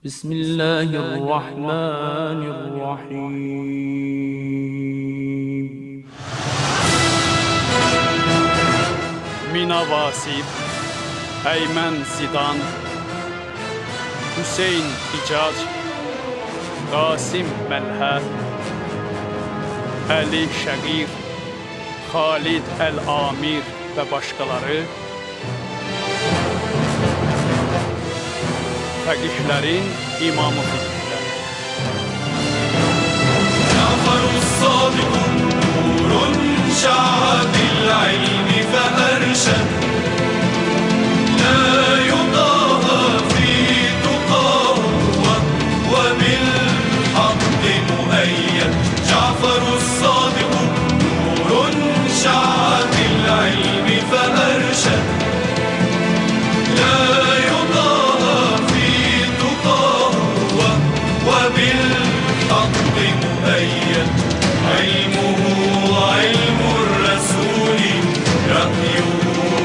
بسم الله الرحمن الرحيم. Mina Vasif, Eymen Zidan, Hüseyin İcac, Qasim Məlhər, Əli Şəqir, Xalid Əl-Amir və başqaları fəqihlərin imamı fikrilər. جعفر الصادق نور شع بالعلم فأرشد لا يضاهى في تقاه وبالحق مؤيد جعفر الصادق نور شع بالعلم فأرشد لا يضاهى في تقاه وبالحق مؤيد علمه علم الرسول رأيه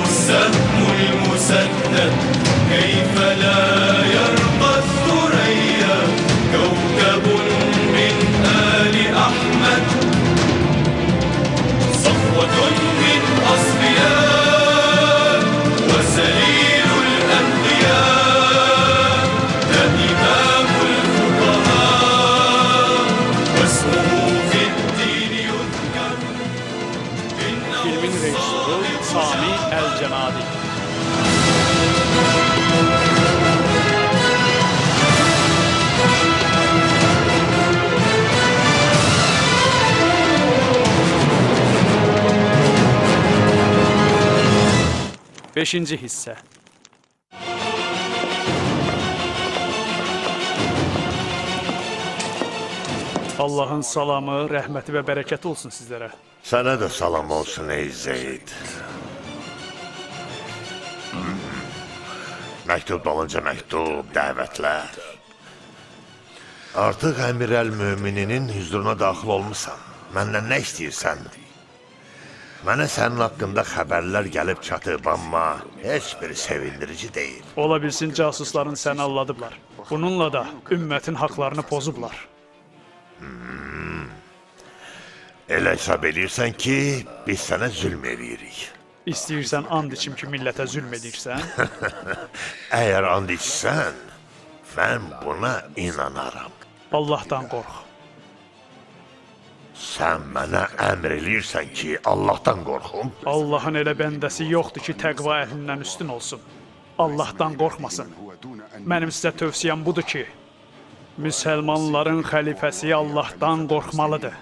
السهم المسدد كيف لا يرقى الثريا كوكب من آل أحمد صفوة من أصفياء وسليل الأنبياء ده إمام الفقهاء واسمه في الدين يذكر Filmin rejissoru Sami Əl-Cənadi. Beşinci hissə. Allahın salamı, rəhməti və bərəkəti olsun sizlərə. Sana da salam olsun ey Zeyd. Məktub dalınca məktub, dəvətlər. Artıq Əmir-əl-Mömininin hüzuruna daxil olmusan. Məndən nə istəyirsən? Mənə sənin haqqında xəbərlər gəlib çatıb, amma heç biri sevindirici deyil. Ola bilsin casusların səni alladıblar. Bununla da ümmətin haqlarını pozublar. Elə hesab edirsən ki, biz sənə zülm edirik. İstəyirsən and içim ki, millətə zülm edirsən? Əgər and içsən, mən buna inanaram. Allahdan qorx. Sən mənə əmr eləyirsən ki, Allahdan qorxum. Allahın elə bəndəsi yoxdur ki, təqva əhlindən üstün olsun. Allahdan qorxmasın. Mənim sizə tövsiyəm budur ki, müsəlmanların xəlifəsi Allahdan qorxmalıdır.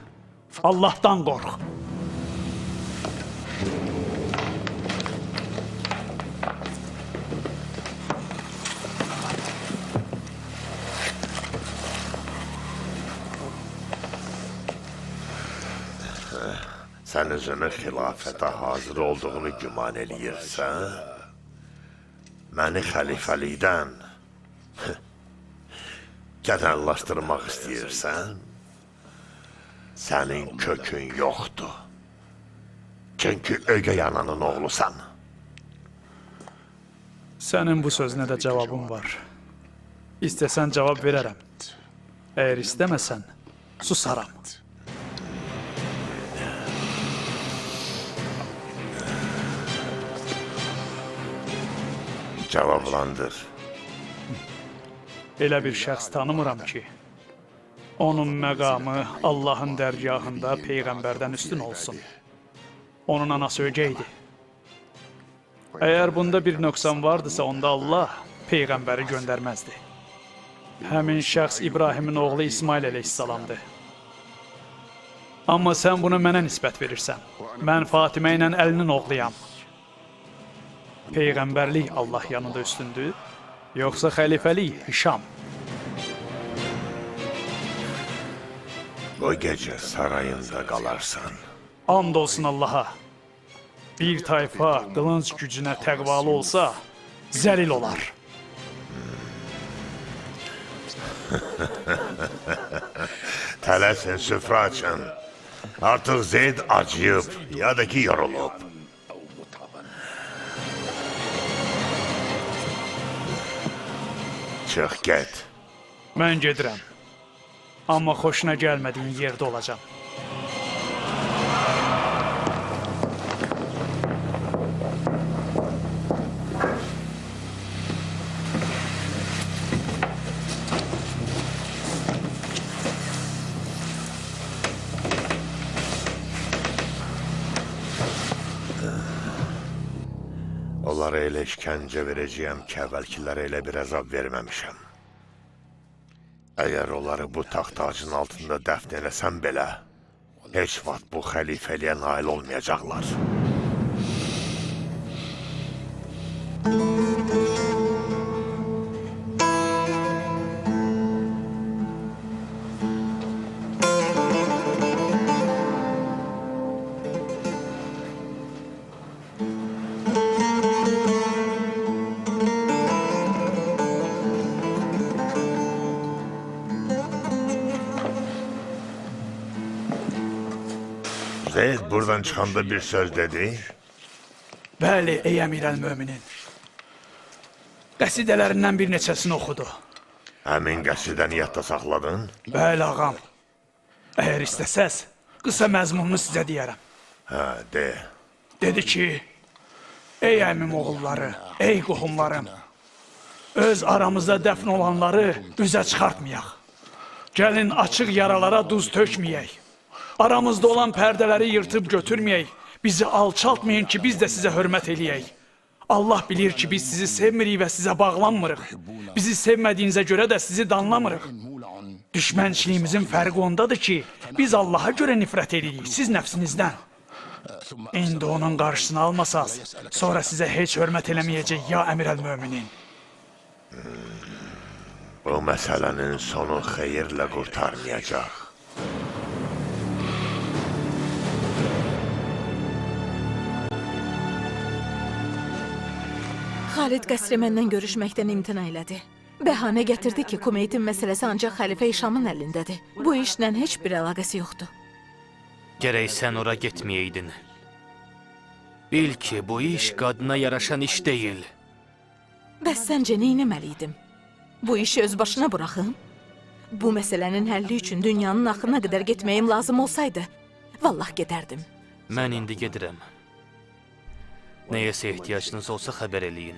Allahdan qorx. Sən özünü xilafətə hazır olduğunu güman eləyirsən, məni xəlifəlikdən kənarlaşdırmaq istəyirsən, sənin kökün yoxdur. Çünki ögey ananın oğlusan. Sənin bu sözünə də cavabım var. İstəsən cavab verərəm. Əgər istəməsən, susaram. Cavablandır. Elə bir şəxs tanımıram ki, onun məqamı Allahın dərgahında Peyğəmbərdən üstün olsun. Onun anası ögeydir. Əgər bunda bir nöqsan vardısa, onda Allah Peyğəmbəri göndərməzdi. Həmin şəxs İbrahimin oğlu İsmail əleyhissalamdır. Amma sən bunu mənə nisbət verirsən. Mən Fatimə ilə Əlinin oğluyam. Peyğəmbərlik Allah yanında üstündür, yoxsa xəlifəlik Hişam? O gecə sarayında qalarsan. And olsun Allaha. Bir tayfa qılınc gücünə təqvalı olsa, zəlil olar. Tələsin süfrə açın. Artıq Zeyd acıyıb, ya da ki yorulub. Çıx get. Mən gedirəm. Amma xoşuna gəlmədiyin yerdə olacam. Onlara elə işkəncə verəcəyəm ki, əvvəlkilərə elə bir əzab verməmişəm. Əgər onları bu taxt tacın altında dəfn eləsəm belə, heç vaxt bu xəlifəliyə nail olmayacaqlar. Zeyd buradan çıxanda bir söz dedi. Bəli, ey əmirəl-möminin. Qəsidələrindən bir neçəsini oxudu. Həmin qəsidəni yadda saxladın? Bəli, ağam. Əgər istəsəz, qısa məzmununu sizə deyərəm. Hə, de. Dedi ki, ey əmim oğulları, ey qohumlarım, öz aramızda dəfn olanları üzə çıxartmayaq. Gəlin açıq yaralara duz tökməyək. Aramızda olan pərdələri yırtıb götürməyək. Bizi alçaltmayın ki, biz də sizə hörmət eləyək. Allah bilir ki, biz sizi sevmirik və sizə bağlanmırıq. Bizi sevmədiyinizə görə də sizi danlamırıq. Düşmənçiliyimizin fərqi ondadır ki, biz Allaha görə nifrət edirik, siz nəfsinizdən. İndi onun qarşısını almasaz, sonra sizə heç hörmət eləməyəcək ya əmirəl-möminin. Bu məsələnin sonu xeyirlə qurtarmayacaq. Xalid qəsri məndən görüşməkdən imtina elədi. Bəhanə gətirdi ki, Kumeytin məsələsi ancaq xəlifə Şamın əlindədir. Bu işlə heç bir əlaqəsi yoxdur. Gərək sən ora getməyəydin. Bil ki, bu iş qadına yaraşan iş deyil. Bəs səncə neynəməliydim? Bu işi öz başına buraxım? Bu məsələnin həlli üçün dünyanın axırına qədər getməyim lazım olsaydı, vallah gedərdim. Mən indi gedirəm. Nəyəsə ehtiyacınız olsa xəbər eləyin.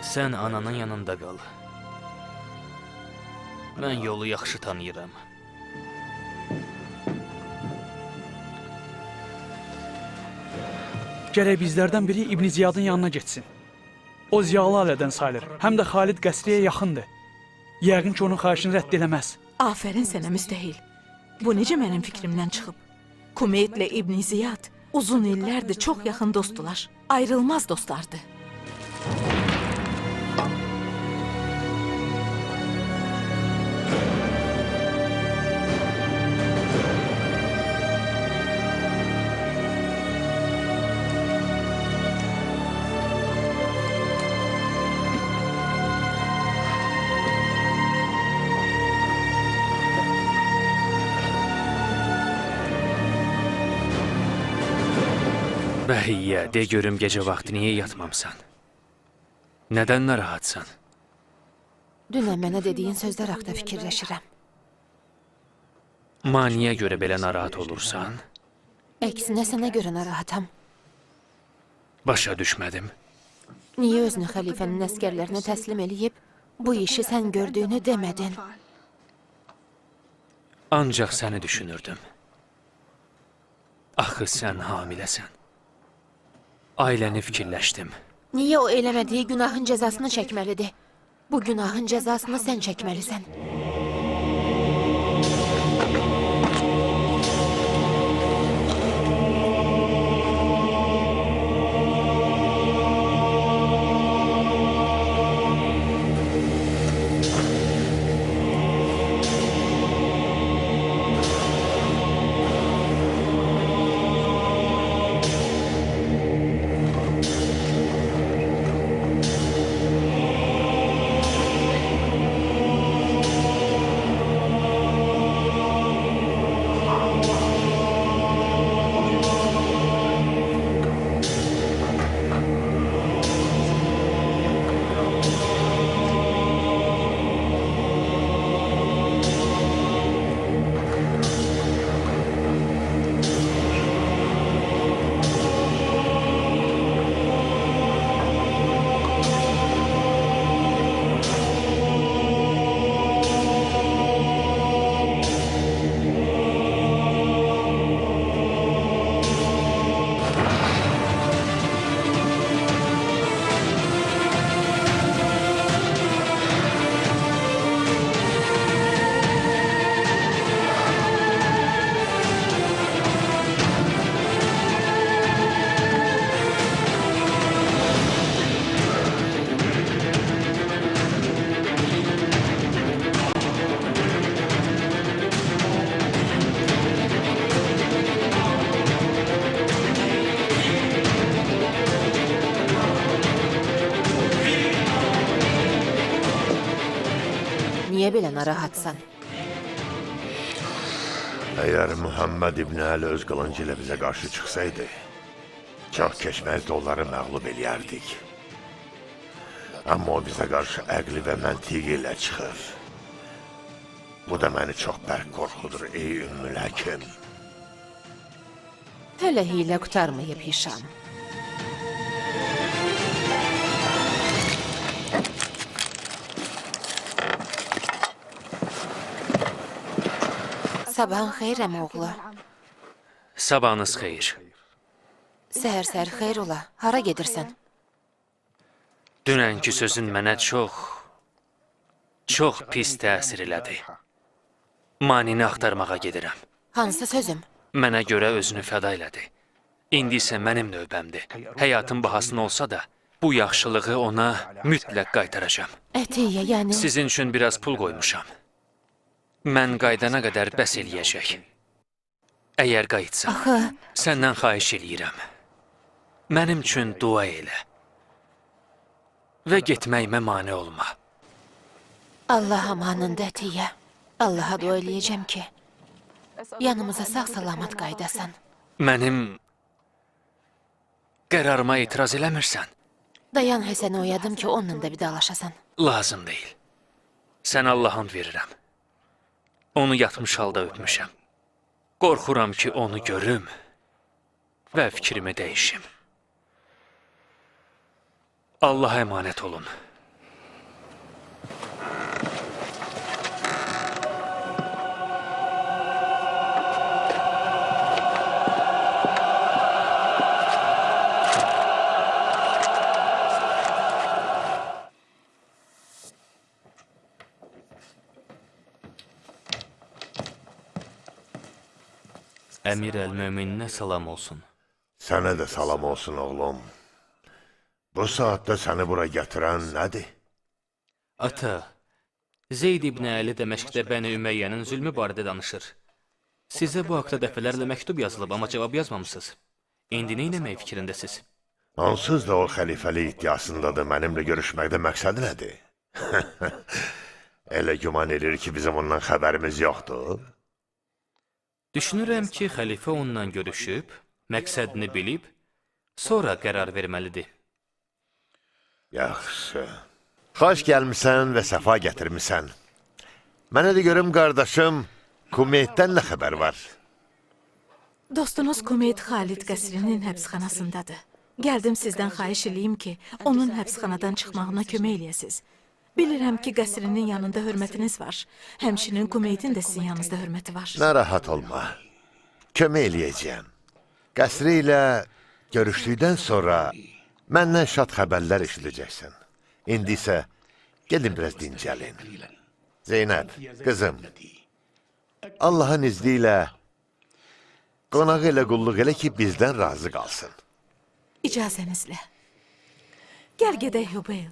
Sən ananın yanında qal. Mən yolu yaxşı tanıyıram. Gərək bizlərdən biri İbn Ziyadın yanına getsin. O ziyalı ailədən sayılır, həm də Xalid qəsriyə yaxındır. Yəqin ki, onun xahişini rədd eləməz. Afərin sənə müstəhil. Bu necə mənim fikrimdən çıxıb? Kumeytlə İbn Ziyad uzun illərdir çox yaxın dostdular. Ayrılmaz dostlardı. Bəhiyyə, de görüm gecə vaxtı niyə yatmamsan? Nədən narahatsan? Dünən mənə dediyin sözlər haqda fikirləşirəm. Maniyə görə belə narahat olursan? Əksinə sənə görə narahatam. Başa düşmədim. Niyə özünü xəlifənin əskərlərinə təslim eləyib, bu işi sən gördüyünü demədin? Ancaq səni düşünürdüm. Axı sən hamiləsən. Ailəni fikirləşdim. Niyə o eləmədiyi günahın cəzasını çəkməlidir? Bu günahın cəzasını sən çəkməlisən. Niyə belə narahatsan? Əgər Muhammed İbn Əli öz qılıncı ilə bizə qarşı çıxsaydı, çox keçməzdə onları məğlub eləyərdik. Amma o bizə qarşı əqli və məntiqi ilə çıxır. Bu da məni çox bərk qorxudur, ey Ümmül Həkim. Hələ hiylə qutarmayıb Hişam. Sabahın xeyir əmi oğlu. Sabahınız xeyir. Səhər xeyr ola. Hara gedirsən? Dünənki sözün mənə çox pis təsir elədi. Manini axtarmağa gedirəm. Hansı sözüm? Mənə görə özünü fəda elədi. İndi isə mənim növbəmdir. Həyatın bahasına olsa da, bu yaxşılığı ona mütləq qaytaracağam. Ətiyyə, yəni... Sizin üçün biraz pul qoymuşam. Mən qaydana qədər bəs eləyəcək. Əgər qayıtsam, Axı... səndən xahiş eləyirəm. Mənim üçün dua elə. Və getməyimə mane olma. Allah amanında Ətiyyə. Allaha dua eləyəcəm ki, yanımıza sağ-salamat qaydasan. Mənim qərarıma etiraz eləmirsən? Dayan Həsəni oyadım ki, onunla da vidalaşasan. Lazım deyil. Sən Allah'ın verirəm. Onu yatmış halda öpmüşəm. Qorxuram ki, onu görüm və fikrimi dəyişim. Allah'a emanet olun. Əmir əl-Mömininə salam olsun. Sənə də salam olsun, oğlum. Bu saatda səni bura gətirən nədir? Ata, Zeyd ibn Əli Dəməşqdə Bəni Üməyyənin zülmü barədə danışır. Sizə bu haqda dəfələrlə məktub yazılıb, amma cavab yazmamısınız. İndi nə etmək fikrindəsiz? Onsuz da o xəlifəli iddiasındadır, mənimlə görüşməkdə məqsədi nədir? Elə güman edir ki, bizim ondan xəbərimiz yoxdur. Düşünürəm ki, xəlifə onunla görüşüb, məqsədini bilib, sonra qərar verməlidir. Yaxşı. Xoş gəlmisən və səfa gətirmisən. Mənə də görüm, qardaşım, Kumeytdən nə xəbər var? Dostunuz Kumeyt Xalid qəsrinin həbsxanasındadır. Gəldim sizdən xahiş eləyim ki, onun həbsxanadan çıxmağına kömək eləyəsiz. Bilirəm ki, qəsrinin yanında hörmətiniz var. Həmçinin Kumeytin də sizin yanınızda hörməti var. Narahat olma. Kömək eləyəcəyəm. Qəsri ilə görüşdükdən sonra məndən şad xəbərlər eşidəcəksən. İndi isə gedin biraz dincəlin. Zeynəb, qızım, Allahın izni ilə qonağı ilə qulluq elə ki, bizdən razı qalsın. İcazənizlə. Gəl gedək Hübeyl.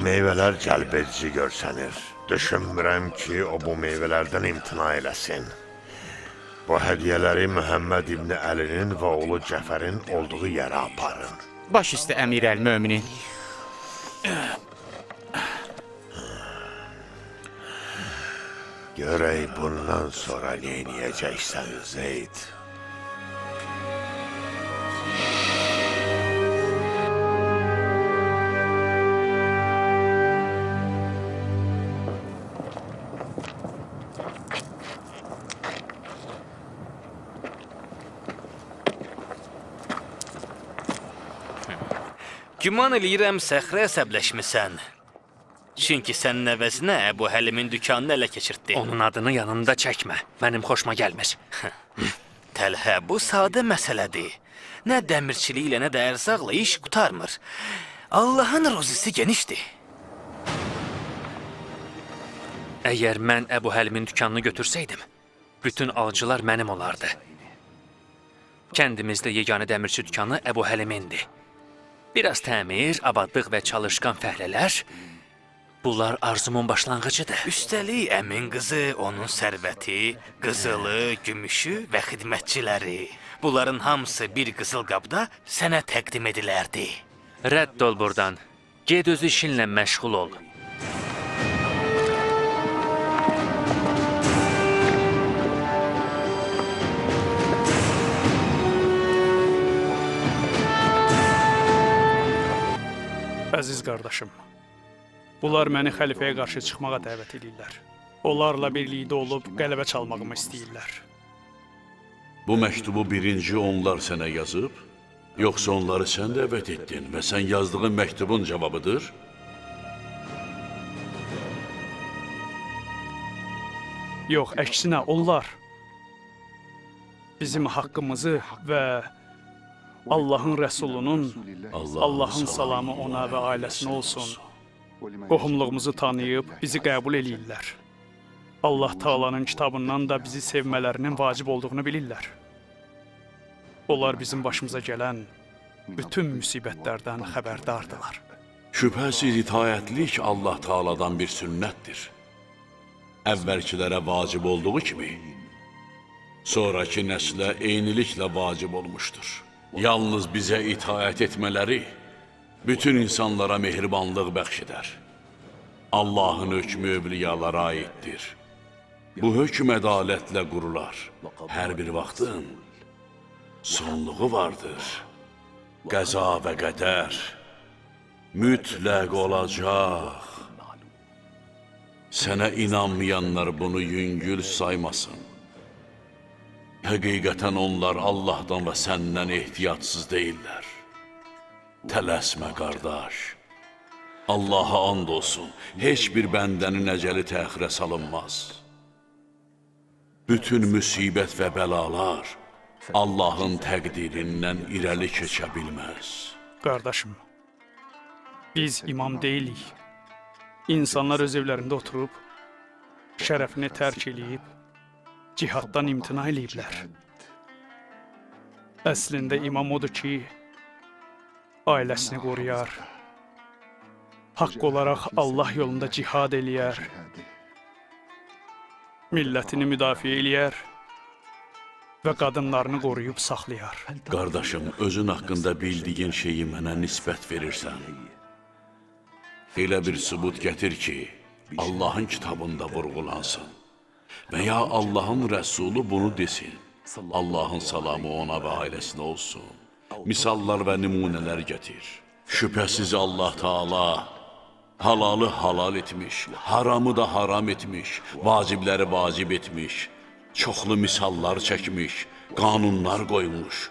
meyvələr cəlbedici görsənir. Düşünmürəm ki, o bu meyvələrdən imtina eləsin. Bu hədiyyələri Məhəmməd İbni Əlinin və oğlu Cəfərin olduğu yerə aparın. Baş üstə əmir əl-möminin. Görək bundan sonra neyniyəcəksən Zeyd? Güman eləyirəm səxrə əsəbləşmisən. Çünki sənin əvəzinə Əbu Həlimin dükanını ələ keçirtdi. Onun adını yanında çəkmə. Mənim xoşuma gəlmir. Təlhə, bu sadə məsələdir. Nə dəmirçiliklə, nə də ərzaqla iş qutarmır. Allahın rozisi genişdir. Əgər mən Əbu Həlimin dükanını götürsəydim, bütün alıcılar mənim olardı. Kəndimizdə yeganə dəmirçi dükanı Əbu Həlimindir. Biraz təmir, abadlıq və çalışqan fəhlələr, bunlar arzumun başlanğıcıdır. Üstəlik əmin qızı, onun sərvəti, qızılı, gümüşü və xidmətçiləri. Bunların hamısı bir qızıl qabda sənə təqdim edilərdi. Rədd ol buradan. Ged öz işinlə məşğul ol. Əziz qardaşım, bunlar məni xəlifəyə qarşı çıxmağa dəvət edirlər. Onlarla birlikdə olub qələbə çalmağımı istəyirlər. Bu məktubu birinci onlar sənə yazıb, yoxsa onları sən dəvət etdin və sən yazdığın məktubun cavabıdır? Yox, əksinə onlar bizim haqqımızı və Allahın Rəsulunun, Allahın salamı ona və ailəsinə olsun, qohumluğumuzu tanıyıb bizi qəbul eləyirlər. Allah Taala'nın kitabından da bizi sevmələrinin vacib olduğunu bilirlər. Onlar bizim başımıza gələn bütün müsibətlərdən xəbərdardılar. Şübhəsiz itayətlik Allah Taala'dan bir sünnətdir. Əvvəlkilərə vacib olduğu kimi, sonraki nəslə eyniliklə vacib olmuşdur. Yalnız bizə itaət etmələri bütün insanlara mehribanlıq bəxş edər. Allahın hökmü övliyalara aiddir. Bu hökm ədalətlə qurular. Hər bir vaxtın sonluğu vardır. Qəza və qədər mütləq olacaq. Sənə inanmayanlar bunu yüngül saymasın. Həqiqətən onlar Allahdan və səndən ehtiyatsız deyirlər. Tələsmə, qardaş. Allaha and olsun, heç bir bəndənin əcəli təxirə salınmaz. Bütün müsibət və bəlalar Allahın təqdirindən irəli keçə bilməz. Qardaşım, biz imam deyilik. İnsanlar öz evlərində oturub, şərəfini tərk eləyib, cihaddan imtina eləyiblər. Əslində imam odur ki, ailəsini qoruyar, haqq olaraq Allah yolunda cihad eləyər, millətini müdafiə eləyər və qadınlarını qoruyub saxlayar. Qardaşım, özün haqqında bildiyin şeyi mənə nisbət verirsən. Elə bir sübut gətir ki, Allahın kitabında vurğulansın. Və ya Allahın Rəsulu bunu desin. Allahın salamı ona və ailəsinə olsun. Misallar və nümunələr gətir. Şübhəsiz Allah Taala halalı halal etmiş, haramı da haram etmiş, vacibləri vacib etmiş, çoxlu misallar çəkmiş, qanunlar qoymuş.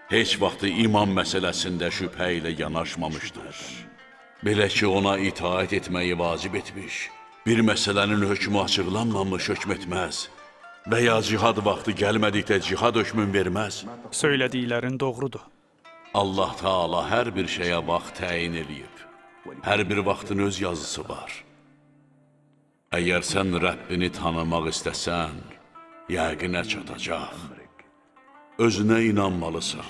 Heç vaxtı iman məsələsində şübhə ilə yanaşmamışdır. Belə ki, ona itaət etməyi vacib etmiş, bir məsələnin hökmü açıqlanmamış hökm etməz və ya cihad vaxtı gəlmədikdə cihad hökmün verməz. Söylədiklərin doğrudur. Allah Taala hər bir şeyə vaxt təyin eləyib. Hər bir vaxtın öz yazısı var. Əgər sən Rəbbini tanımaq istəsən, yəqinə çatacaq. Özünə inanmalısan.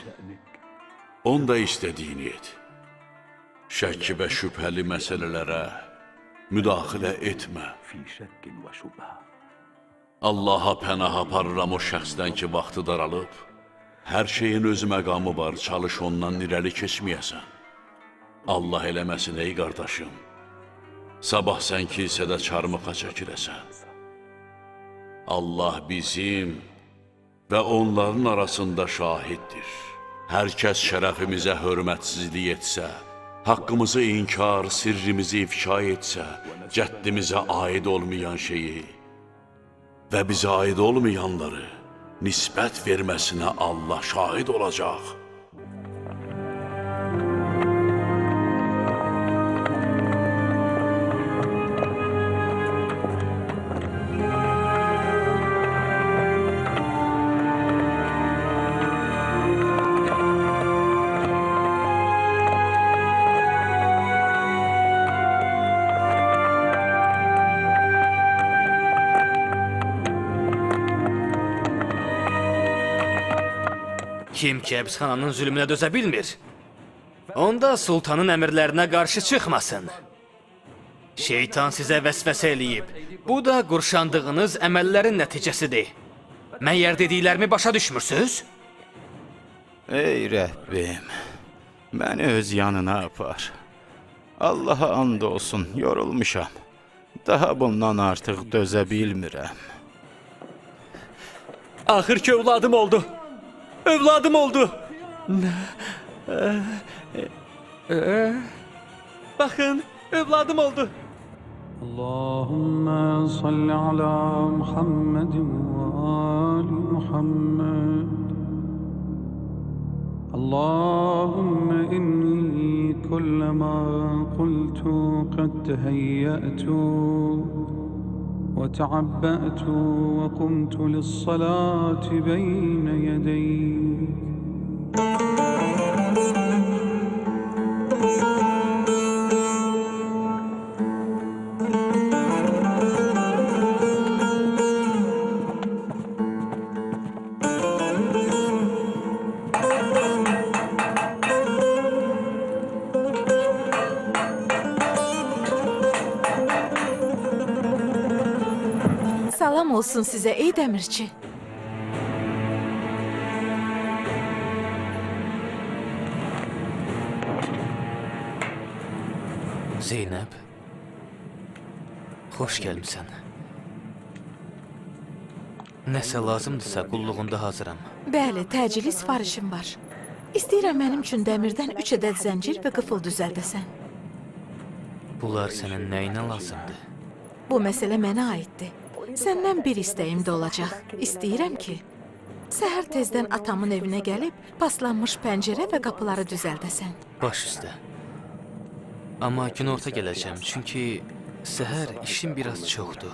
Onda istədiyini et. şəkki və şübhəli məsələlərə müdaxilə etmə. Allaha pənah aparıram o şəxsdən ki, vaxtı daralıb. Hər şeyin öz məqamı var, çalış ondan irəli keçməyəsən. Allah eləməsin, ey qardaşım. Sabah sən kilsədə çarmıxa çəkirəsən. Allah bizim və onların arasında şahiddir. Hər kəs şərəfimizə hörmətsizlik etsə, haqqımızı inkar, sirrimizi ifşa etsə, cəddimizə aid olmayan şeyi və bizə aid olmayanları nisbət verməsinə Allah şahid olacaq. Kim ki həbsxananın zülmünə dözə bilmir, onda sultanın əmrlərinə qarşı çıxmasın. Şeytan sizə vəsvəsə eləyib. Bu da qurşandığınız əməllərin nəticəsidir. Məyər dediklərimi başa düşmürsünüz? Ey Rəbbim, məni öz yanına apar. Allaha and olsun, yorulmuşam. Daha bundan artıq dözə bilmirəm. Axır ki övladım oldu. Övladım oldu. Baxın, övladım oldu. Allahümme salli ala Muhammedin ve ali Muhammed. Allahümme inni kullama qultu qad teheyyatu وتعبأت وقمت للصلاة بين يديك Salam olsun sizə, ey dəmirçi. Zeynəb, xoş gəlmisən. Nəsə lazımdırsa qulluğunda hazıram. Bəli, təcili sifarişim var. İstəyirəm mənim üçün dəmirdən 3 ədəd zəncir və qıfıl düzəldəsən. Bunlar sənin nəyinə lazımdır? Bu məsələ mənə aiddir. Səndən bir istəyim də olacaq. İstəyirəm ki, səhər tezdən atamın evinə gəlib, paslanmış pəncərə və qapıları düzəldəsən. Baş üstə. Amma günorta gələcəm, çünki səhər işim biraz çoxdur.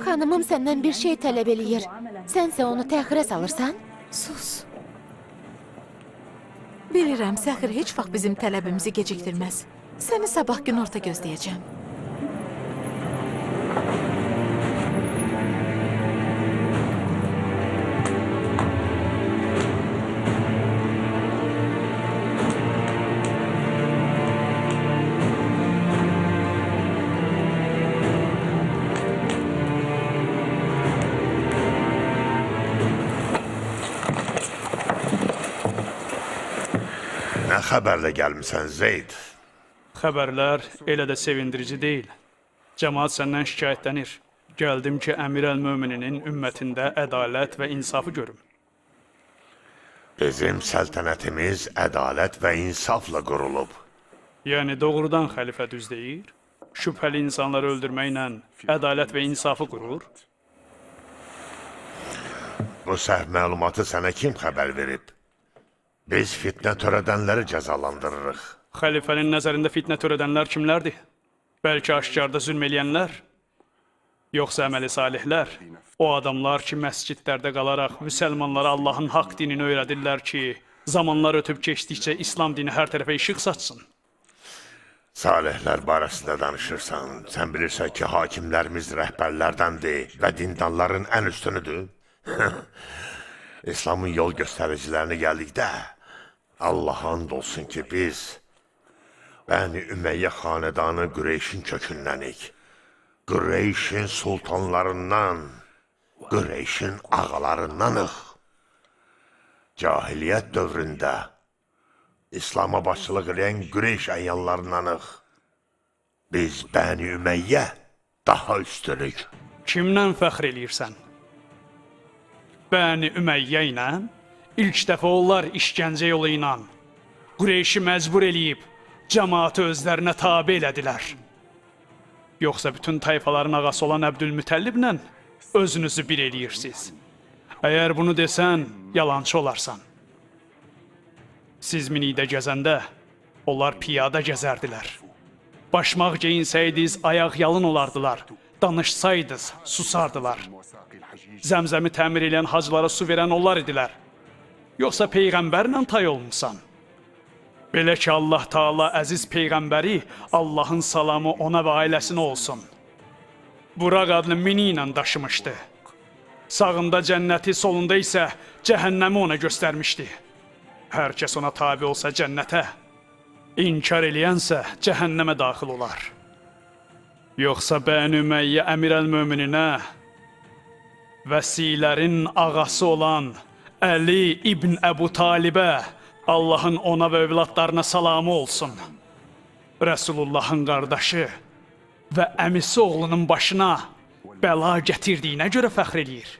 Xanımım səndən bir şey tələb eləyir. Sənsə onu təxirə salırsan? Sus. Bilirəm, səxir heç vaxt bizim tələbimizi gecikdirməz. Səni sabah günorta gözləyəcəm. Nə xəbərlə gəlmisən Zeyd? Xəbərlər elə də sevindirici deyil. Cəmaat səndən şikayətlənir. Gəldim ki, Əmir əl-Mömininin ümmətində ədalət və insafı görüm. Bizim səltənətimiz ədalət və insafla qurulub. Yəni doğrudan xəlifə düz deyir? Şübhəli insanları öldürməklə ədalət və insafı qurur? Bu səhv məlumatı sənə kim xəbər verib? Biz fitnə törədənləri cəzalandırırıq. Xəlifənin nəzərində fitnə törədənlər kimlərdir? Bəlkə aşkarda zülm eləyənlər? Yoxsa əməli salihlər? O adamlar ki, məscidlərdə qalaraq müsəlmanlara Allahın haqq dinini öyrədirlər ki, zamanlar ötüb keçdikcə İslam dini hər tərəfə işıq saçsın. Salihlər barəsində danışırsan, sən bilirsən ki, hakimlərimiz rəhbərlərdəndir və dindarların ən üstünüdür. İslamın yol göstəricilərini gəldikdə, Allaha and olsun ki, biz Bəni Ümeyyə xanədanı Qureyşin kökünlənik. Qureyşin sultanlarından, Qureyşin ağalarındanıq. Cahiliyyət dövründə İslam'a başçılıq edən Qureyş əyanlarındanıq. Biz Bəni Ümeyyə daha üstünük. Kimlə fəxr eləyirsən? Bəni Ümeyyə ilə, ilk dəfə onlar işgəncə yolu ilə Qureyşi məcbur eləyib, cəmaatı özlərinə tabi elədilər. Yoxsa bütün tayfaların ağası olan Əbdülmütəlliblə özünüzü bir eləyirsiniz. Əgər bunu desən, yalancı olarsan. Siz minikdə gəzəndə, onlar piyada gəzərdilər. Başmaq geyinsəydiniz, ayaq yalın olardılar. Danışsaydınız, susardılar. Zəmzəmi təmir edən hacılara su verən onlar idilər. Yoxsa Peyğəmbərlə tay olmusan? Belə ki, Allah Taala əziz Peyğəmbəri, Allahın salamı ona və ailəsinə olsun. Buraq adlı mini ilə daşımışdı. Sağında cənnəti, solunda isə cəhənnəmi ona göstərmişdi. Hər kəs ona tabi olsa cənnətə, inkar eləyənsə cəhənnəmə daxil olar. Yoxsa Bəni Ümeyyə Əmirəl-Mömininə, vəsilərin ağası olan Əli İbn Əbu Talibə, Allahın ona və övladlarına salamı olsun. Rəsulullahın qardaşı və əmisi oğlunun başına bəla gətirdiyinə görə fəxr eləyir.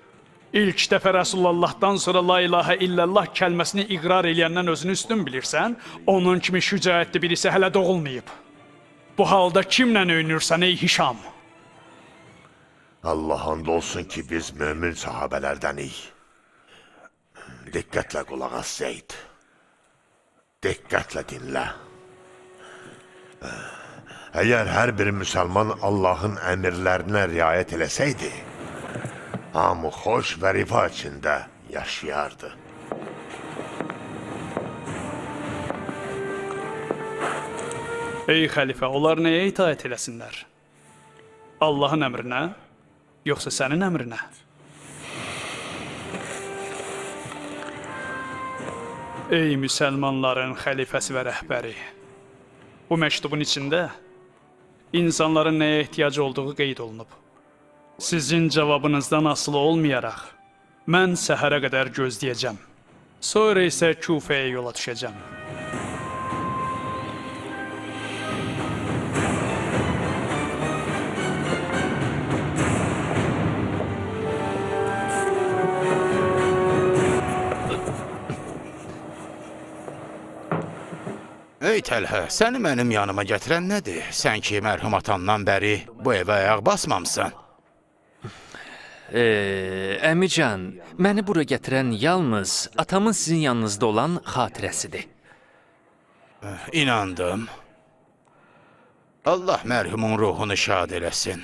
İlk dəfə Rəsulullahdan sonra la ilahə illallah kəlməsini iqrar eləyəndən özünü üstün bilirsən, onun kimi şücaətli birisi hələ doğulmayıb. Bu halda kimlə öyünürsən ey Hişam? Allah and olsun ki biz mömin sahabelərdənik. Diqqətlə qulaq as Zeyd. Diqqətlə dinlə. Əgər hər bir müsəlman Allahın əmirlərinə riayət eləsəydi, hamı xoş və rifa içində yaşayardı. Ey xəlifə, onlar nəyə itaət eləsinlər? Allahın əmrinə, yoxsa sənin əmrinə? Ey müsəlmanların xəlifəsi və rəhbəri, bu məktubun içində insanların nəyə ehtiyacı olduğu qeyd olunub. Sizin cavabınızdan asılı olmayaraq, mən səhərə qədər gözləyəcəm. Sonra isə Kufəyə yola düşəcəm. Ey Təlhə, səni mənim yanıma gətirən nədir? Sən ki, mərhum atandan bəri bu evə ayaq basmamısan. Əmican, məni bura gətirən yalnız atamın sizin yanınızda olan xatirəsidir. İnandım. Allah mərhumun ruhunu şad eləsin.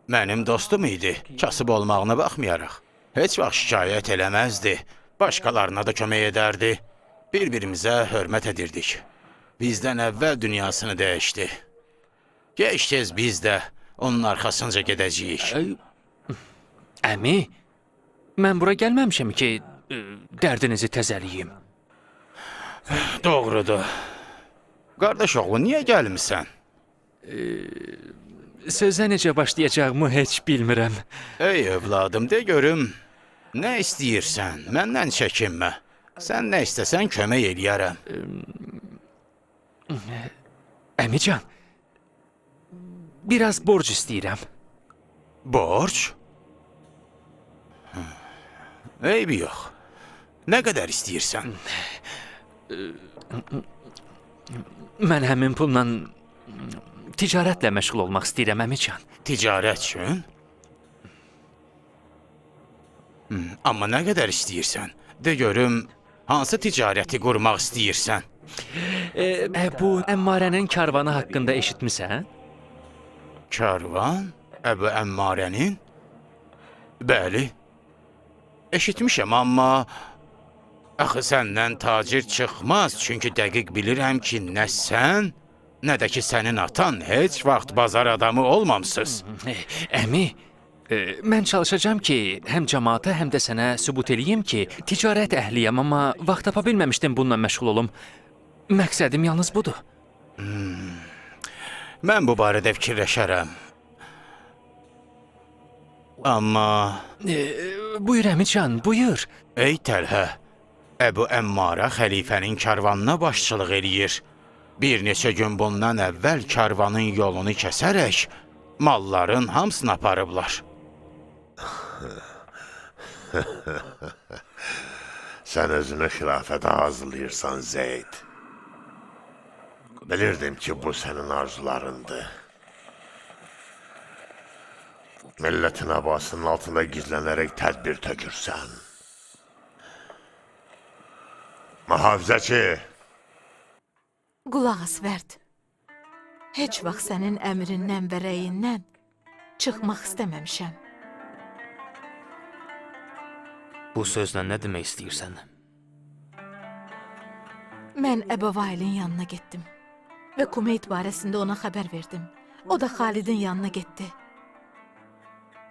Mənim dostum idi, kasıb olmağına baxmayaraq. Heç vaxt şikayət eləməzdi, başqalarına da kömək edərdi. Bir-birimizə hörmət edirdik. Bizdən əvvəl dünyasını dəyişdi. Geç-tez biz də onun arxasınca gedəcəyik. Əmi, mən bura gəlməmişəm ki, dərdinizi təzəliyim. Doğrudur. Qardaş oğlu, niyə gəlmirsən? Sözə necə başlayacağımı heç bilmirəm. Ey övladım, de görüm, nə istəyirsən, məndən çəkinmə. Sən nə istəsən kömək eləyərəm. Əmican, biraz borc istəyirəm. Borc? Eybi yox. Nə qədər istəyirsən? Mən həmin pulla ticarətlə məşğul olmaq istəyirəm, Əmican. Ticarət üçün? Amma nə qədər istəyirsən? De görüm, hansı ticarəti qurmaq istəyirsən? Bu Əmmarənin karvanı haqqında eşitmisən? Karvan? Əbu Əmmarənin? Bəli. Eşitmişəm, amma axı səndən tacir çıxmaz, çünki dəqiq bilirəm ki, nə sən, nə də ki, sənin atan heç vaxt bazar adamı olmamsınız. Əmi, mən çalışacağam ki, həm cəmaata, həm də sənə sübut eləyim ki, ticarət əhliyəm, amma vaxt tapa bilməmişdim bununla məşğul olum. Məqsədim yalnız budur. Mən bu barədə fikirləşərəm. Amma... Buyur əmican, buyur. Ey Təlhə, Əbu Əmmara xəlifənin karvanına başçılıq eləyir. Bir neçə gün bundan əvvəl karvanın yolunu kəsərək, malların hamısını aparıblar. Sən özünü xilafətə hazırlayırsan Zeyd. Bilirdim ki, bu sənin arzularındır. Millətin abasının altında gizlənərək tədbir tökürsən. Mühafizəçi! Qulaq as, Vərd. Heç vaxt sənin əmrindən və rəyindən çıxmaq istəməmişəm. Bu sözlə nə demək istəyirsən? Mən Əbəvailin yanına getdim və Kumeyd barəsində ona xəbər verdim. O da Xalidin yanına getdi.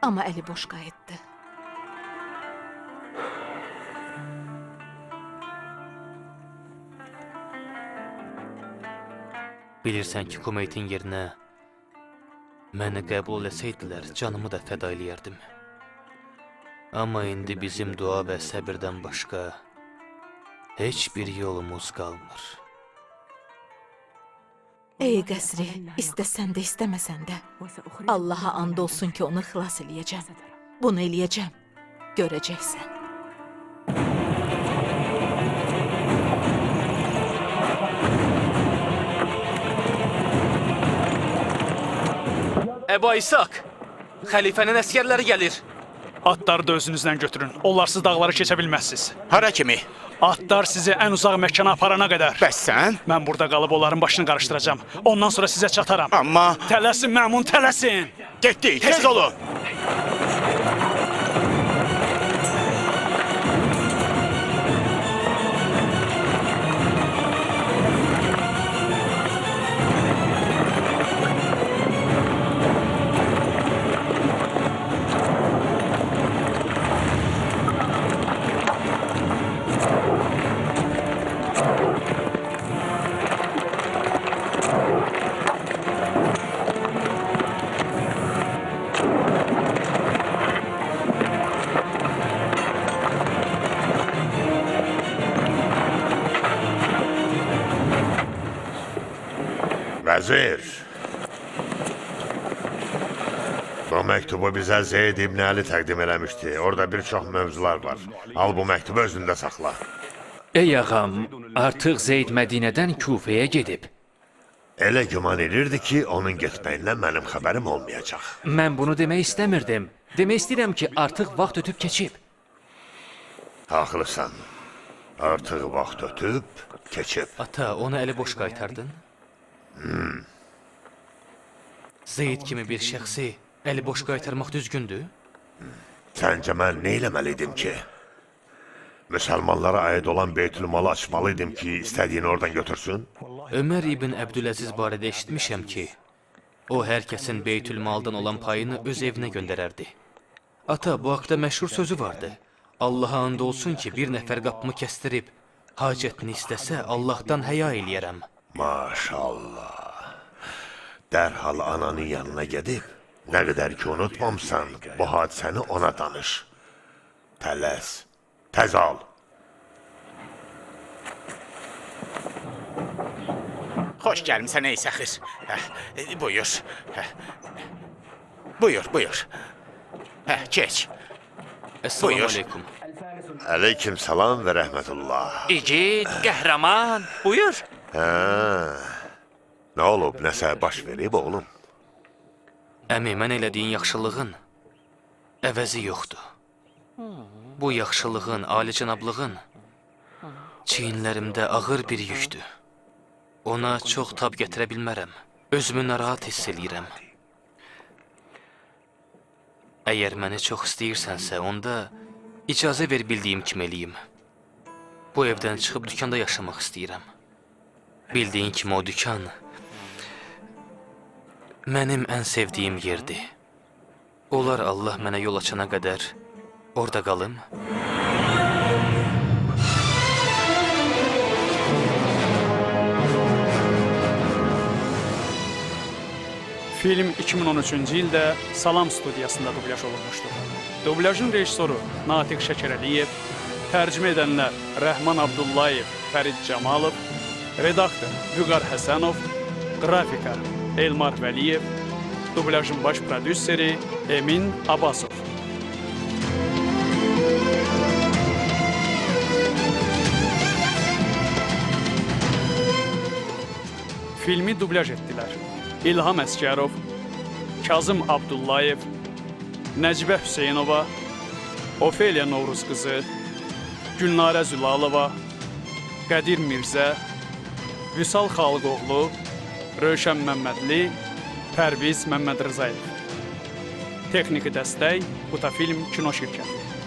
Amma əli boş qayıtdı. Bilirsən ki, Kumeydin yerinə məni qəbul etsəydilər, canımı da fəda eləyərdim. Amma indi bizim dua və səbirdən başqa heç bir yolumuz qalmır. Ey qəsri, istəsən də, istəməsən də, Allaha and olsun ki, onu xilas eləyəcəm. Bunu eləyəcəm, görəcəksən. Əbu İshak, xəlifənin əsgərləri gəlir. Atları da özünüzdən götürün. Onlarsız dağları keçə bilməzsiniz. Hara kimi? Atlar sizi ən uzaq məkana aparana qədər. Bəs sən? Mən burada qalıb onların başını qarışdıracağam. Ondan sonra sizə çataram. Amma... Tələsin Məmun, tələsin! Getdik, tez olun! Vəzir, bu məktubu bizə Zeyd İbn Əli təqdim eləmişdi. Orada bir çox mövzular var. Al bu məktubu özündə saxla. Ey ağam, artıq Zeyd Mədinədən Kufəyə gedib. Elə güman edirdi ki, onun getməyindən mənim xəbərim olmayacaq. Mən bunu demək istəmirdim. Demək istəyirəm ki, artıq vaxt ötüb keçib. Haqlısan. Artıq vaxt ötüb, keçib. Ata, onu əli boş qaytardın? Zeyd kimi bir şəxsi əli boş qaytarmaq düzgündür? Səncə mən nə eləməliydim ki? Müsəlmanlara aid olan Beytülmalı açmalıydım ki, istədiyini oradan götürsün? Ömər ibn Əbdüləziz barədə eşitmişəm ki, o hər kəsin Beytülmaldan olan payını öz evinə göndərərdi. Ata, bu haqda məşhur sözü vardı. Allaha and olsun ki, bir nəfər qapımı kəstirib, hacətini istəsə, Allahdan həya eləyərəm. Maşallah. Dərhal ananın yanına gedib, nə qədər ki unutmamsan, bu hadisəni ona danış. Tələs, təz al. Xoş gəlmisən ey səxir. Buyur. Buyur. Keç. Esselamu aleykum. Aleyküm salam və rəhmətullah. İgid, qəhrəman, buyur. Nə olub, nəsə baş verib oğlum? Əmi, mən elədiyin yaxşılığın əvəzi yoxdur. Bu yaxşılığın, alicənablığın çiyinlərimdə ağır bir yükdür. Ona çox tab gətirə bilmərəm. Özümü narahat hiss eləyirəm. Əgər məni çox istəyirsənsə, onda icazə ver bildiyim kimi eləyim. Bu evdən çıxıb dükanda yaşamaq istəyirəm. Bildiyin kimi o dükan mənim ən sevdiyim yerdir. Olar Allah mənə yol açana qədər orada qalım. Film 2013-cü ildə Salam studiyasında dublyaj olunmuşdur. Dublyajın rejissoru Natiq Şəkərəliyev, tərcümə edənlər Rəhman Abdullayev, Fərid Camalov, redaktor Vüqar Həsənov, qrafika Elmar Vəliyev, dublyajın baş prodüseri Emin Abbasov. Filmi dublyaj etdilər İlham Əskərov, Kazım Abdullayev, Nəcibə Hüseynova, Ofeliya Novruz qızı, Gülnarə Zülalova, Qədir Mirzə, Vüsal Xalıqoğlu, Rövşən Məmmədli, Pərviz Məmmədrızayev. Texniki dəstək Butafilm Kino şirkəti.